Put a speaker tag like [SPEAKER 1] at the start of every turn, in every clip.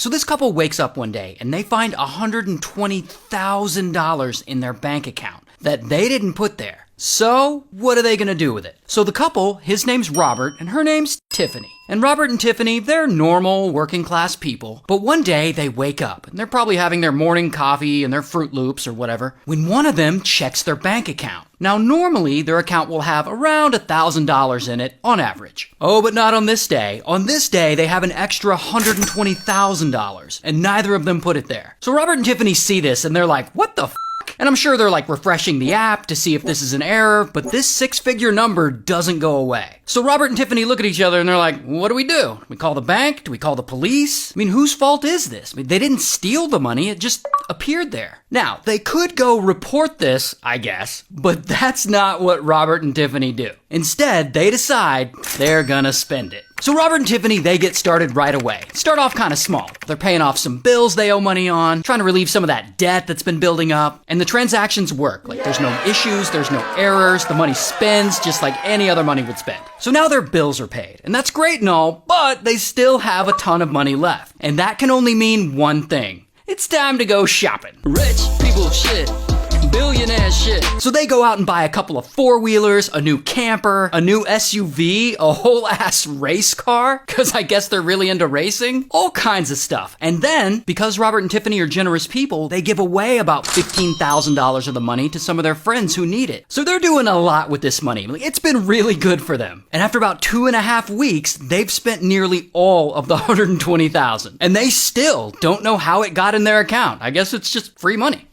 [SPEAKER 1] So this couple wakes up one day and they find $120,000 in their bank account that they didn't put there. So what are they going to do with it? So the couple, his name's Robert and her name's Tiffany. And Robert and Tiffany, they're normal working class people. But one day they wake up and they're probably having their morning coffee and their Fruit Loops or whatever when one of them checks their bank account. Now normally their account will have around $1,000 in it on average. Oh, but not on this day. On this day they have an extra $120,000 and neither of them put it there. So Robert and Tiffany see this and they're like, what the f***? And I'm sure they're like refreshing the app to see if this is an error, but this six-figure number doesn't go away. So Robert and Tiffany look at each other and they're like, what do? Do we call the bank? Do we call the police? I mean, whose fault is this? I mean, they didn't steal the money, it just appeared there. Now, they could go report this, I guess, but that's not what Robert and Tiffany do. Instead, they decide they're gonna spend it. So Robert and Tiffany, they get started right away. Start off kind of small. They're paying off some bills they owe money on, trying to relieve some of that debt that's been building up, and the transactions work. Like there's no issues, there's no errors, the money spends just like any other money would spend. So now their bills are paid, and that's great and all, but they still have a ton of money left. And that can only mean one thing. It's time to go shopping. Rich people shit. Billionaire shit. So they go out and buy a couple of four-wheelers, a new camper, a new SUV, a whole ass race car, because I guess they're really into racing, all kinds of stuff. And then, because Robert and Tiffany are generous people, they give away about $15,000 of the money to some of their friends who need it. So they're doing a lot with this money. It's been really good for them. And after about 2.5 weeks, they've spent nearly all of the $120,000. And they still don't know how it got in their account. I guess it's just free money.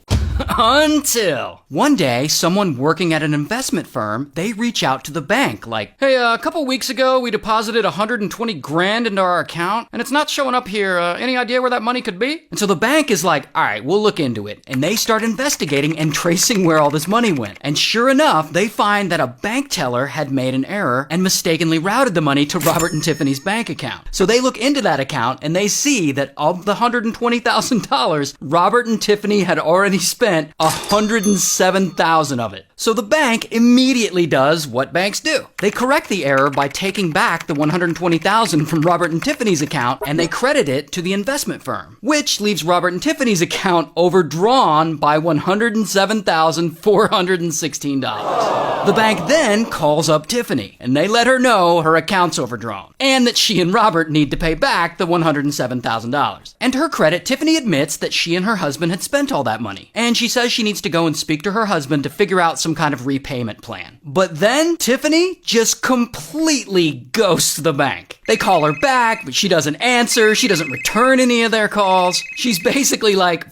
[SPEAKER 1] Until one day, someone working at an investment firm, they reach out to the bank like, hey, a couple weeks ago, we deposited $120,000 into our account and it's not showing up here. Any idea where that money could be? And so the bank is like, all right, we'll look into it. And they start investigating and tracing where all this money went. And sure enough, they find that a bank teller had made an error and mistakenly routed the money to Robert and Tiffany's bank account. So they look into that account and they see that of the $120,000, Robert and Tiffany had already spent $107,000 of it. So the bank immediately does what banks do. They correct the error by taking back the $120,000 from Robert and Tiffany's account and they credit it to the investment firm, which leaves Robert and Tiffany's account overdrawn by $107,416. The bank then calls up Tiffany and they let her know her account's overdrawn and that she and Robert need to pay back the $107,000. And to her credit, Tiffany admits that she and her husband had spent all that money. And she says she needs to go and speak to her husband to figure out some kind of repayment plan. But then Tiffany just completely ghosts the bank. They call her back, but she doesn't answer. She doesn't return any of their calls. She's basically like,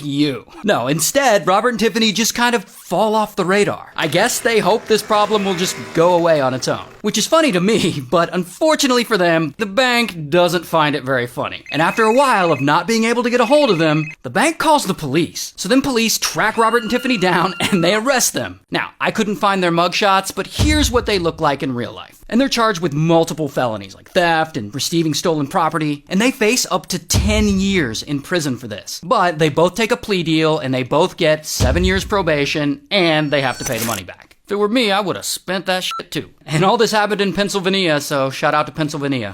[SPEAKER 1] you. No, instead, Robert and Tiffany just kind of fall off the radar. I guess they hope this problem will just go away on its own. Which is funny to me, but unfortunately for them, the bank doesn't find it very funny. And after a while of not being able to get a hold of them, the bank calls the police. So then police track Robert and Tiffany down and they arrest them. Now, I couldn't find their mugshots, but here's what they look like in real life. And they're charged with multiple felonies like theft and receiving stolen property, and they face up to 10 years in prison for this. But they both take a plea deal and they both get 7 years probation and they have to pay the money back. If it were me, I would have spent that shit too. And all this happened in Pennsylvania, so shout out to Pennsylvania.